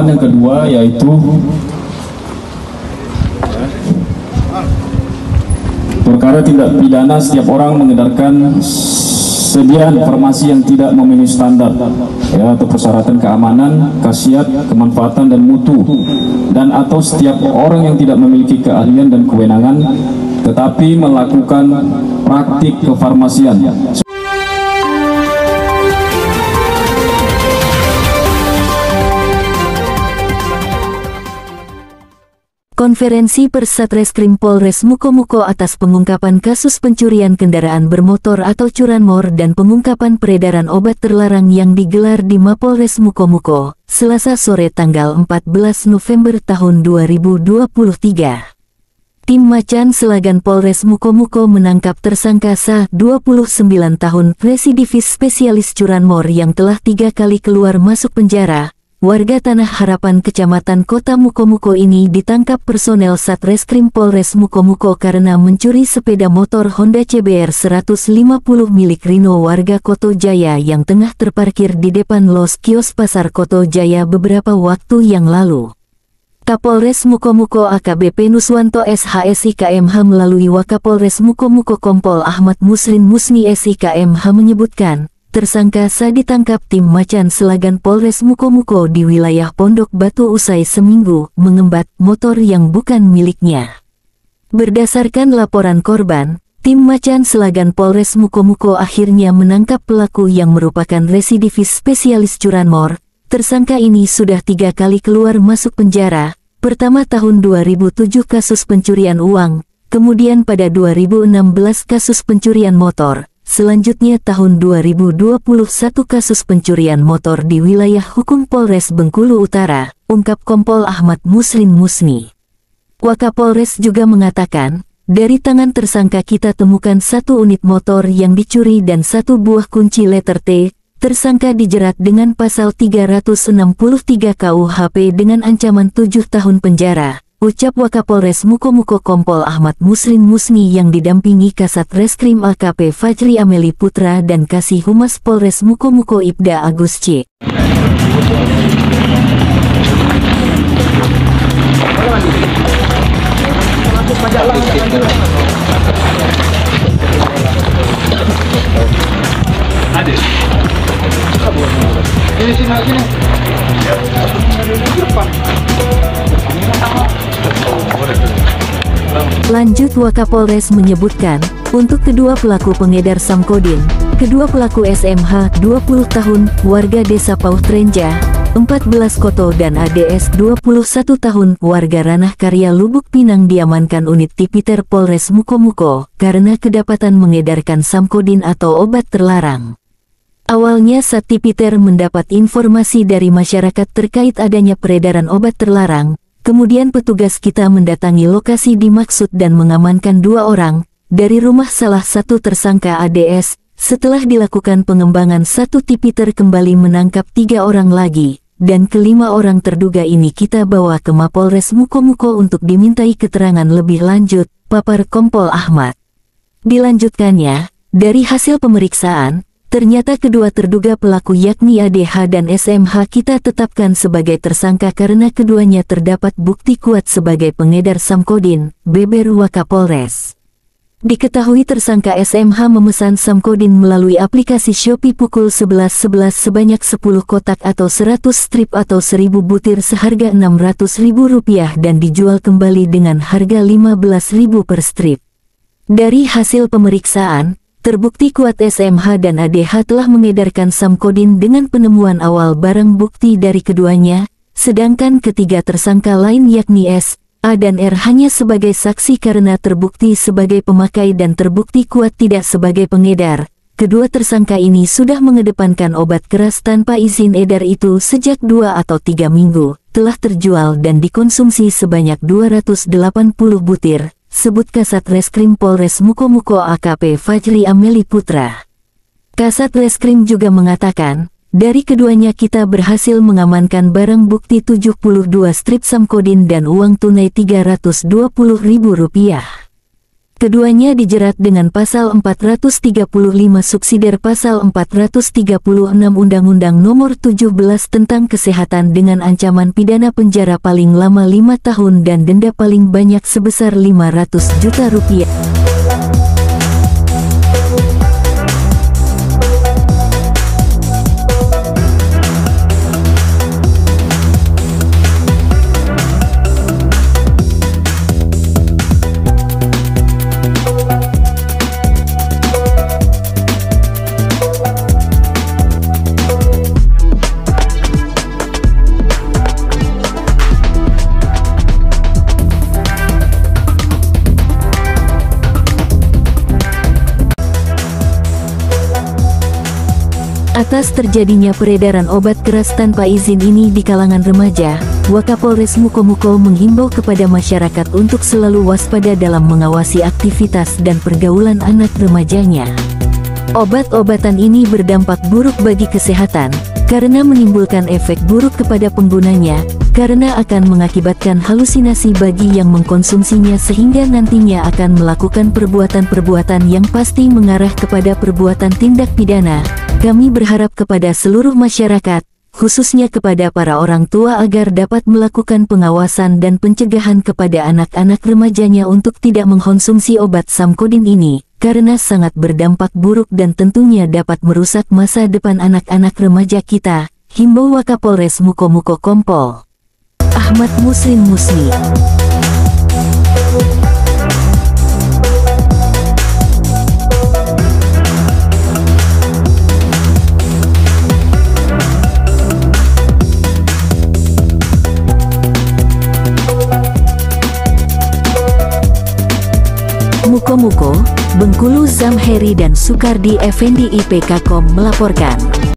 tahapan yang kedua, yaitu perkara tindak pidana setiap orang mengedarkan sediaan farmasi yang tidak memenuhi standar ya, atau persyaratan keamanan, khasiat, kemanfaatan dan mutu, dan atau setiap orang yang tidak memiliki keahlian dan kewenangan tetapi melakukan praktik kefarmasian. Konferensi pers Satreskrim Polres Mukomuko atas pengungkapan kasus pencurian kendaraan bermotor atau curanmor dan pengungkapan peredaran obat terlarang yang digelar di Mapolres Mukomuko, Selasa sore tanggal 14 November tahun 2023. Tim Macan Selagan Polres Mukomuko menangkap tersangka Sa, 29 tahun, residivis spesialis curanmor yang telah 3 kali keluar masuk penjara. Warga Tanah Harapan Kecamatan Kota Mukomuko ini ditangkap personel Satreskrim Polres Mukomuko karena mencuri sepeda motor Honda CBR 150 milik Rino warga Koto Jaya yang tengah terparkir di depan los kios Pasar Koto Jaya beberapa waktu yang lalu. Kapolres Mukomuko AKBP Nuswanto SHSIKMH melalui Wakapolres Mukomuko Kompol Ahmad Musrin Musni SIKMH menyebutkan, tersangka Sa ditangkap tim Macan Selagan Polres Mukomuko di wilayah Pondok Batu usai seminggu mengembat motor yang bukan miliknya. Berdasarkan laporan korban, tim Macan Selagan Polres Mukomuko akhirnya menangkap pelaku yang merupakan residivis spesialis curanmor. Tersangka ini sudah 3 kali keluar masuk penjara, pertama tahun 2007 kasus pencurian uang, kemudian pada 2016 kasus pencurian motor. Selanjutnya tahun 2021 kasus pencurian motor di wilayah hukum Polres Bengkulu Utara, ungkap Kompol Ahmad Musrin Musni. Wakapolres juga mengatakan, dari tangan tersangka kita temukan 1 unit motor yang dicuri dan 1 buah kunci letter T. Tersangka dijerat dengan pasal 363 KUHP dengan ancaman 7 tahun penjara. Ucap Wakapolres Mukomuko Kompol Ahmad Musrin Musni yang didampingi Kasat Reskrim AKP Fajri Ameli Putra dan Kasih Humas Polres Mukomuko Ibda Agus C. Lanjut Wakapolres menyebutkan, untuk kedua pelaku pengedar Samkodin, kedua pelaku SMH 20 tahun, warga desa Pauh Trenja, 14 Koto dan ADS 21 tahun, warga Ranah Karya Lubuk Pinang diamankan unit Tipiter Polres Mukomuko, karena kedapatan mengedarkan Samkodin atau obat terlarang. Awalnya saat Tipiter mendapat informasi dari masyarakat terkait adanya peredaran obat terlarang, kemudian petugas kita mendatangi lokasi dimaksud dan mengamankan 2 orang, dari rumah salah satu tersangka ADS. Setelah dilakukan pengembangan, 1 Tipiter kembali menangkap 3 orang lagi, dan ke-5 orang terduga ini kita bawa ke Mapolres Mukomuko untuk dimintai keterangan lebih lanjut, papar Kompol Ahmad. Dilanjutkannya, dari hasil pemeriksaan, ternyata kedua terduga pelaku yakni ADH dan SMH kita tetapkan sebagai tersangka karena keduanya terdapat bukti kuat sebagai pengedar Samkodin, beber Wakapolres. Diketahui tersangka SMH memesan Samkodin melalui aplikasi Shopee pukul 11.11 sebanyak 10 kotak atau 100 strip atau 1000 butir seharga Rp600.000 dan dijual kembali dengan harga Rp15.000 per strip. Dari hasil pemeriksaan, terbukti kuat SMH dan ADH telah mengedarkan Samkodin dengan penemuan awal barang bukti dari keduanya, sedangkan ketiga tersangka lain yakni S, A dan R hanya sebagai saksi karena terbukti sebagai pemakai dan terbukti kuat tidak sebagai pengedar. Kedua tersangka ini sudah mengedepankan obat keras tanpa izin edar itu sejak 2 atau 3 minggu, telah terjual dan dikonsumsi sebanyak 280 butir. Sebut Kasat Reskrim Polres Mukomuko AKP Fajri Ameli Putra. Kasat Reskrim juga mengatakan, dari keduanya kita berhasil mengamankan barang bukti 72 strip Samkodin dan uang tunai Rp320.000. Keduanya dijerat dengan pasal 435 subsidiar pasal 436 Undang-Undang Nomor 17 tentang Kesehatan dengan ancaman pidana penjara paling lama 5 tahun dan denda paling banyak sebesar Rp500 juta. Atas terjadinya peredaran obat keras tanpa izin ini di kalangan remaja, Wakapolres Mukomuko menghimbau kepada masyarakat untuk selalu waspada dalam mengawasi aktivitas dan pergaulan anak remajanya. Obat-obatan ini berdampak buruk bagi kesehatan, karena menimbulkan efek buruk kepada penggunanya, karena akan mengakibatkan halusinasi bagi yang mengkonsumsinya sehingga nantinya akan melakukan perbuatan-perbuatan yang pasti mengarah kepada perbuatan tindak pidana. Kami berharap kepada seluruh masyarakat, khususnya kepada para orang tua agar dapat melakukan pengawasan dan pencegahan kepada anak-anak remajanya untuk tidak mengkonsumsi obat Samkodin ini, karena sangat berdampak buruk dan tentunya dapat merusak masa depan anak-anak remaja kita. Himbau Wakapolres Mukomuko Kompol Ahmad Muslim Musni. Mukomuko, Bengkulu Zamheri dan Sukardi Effendi IPK.com melaporkan.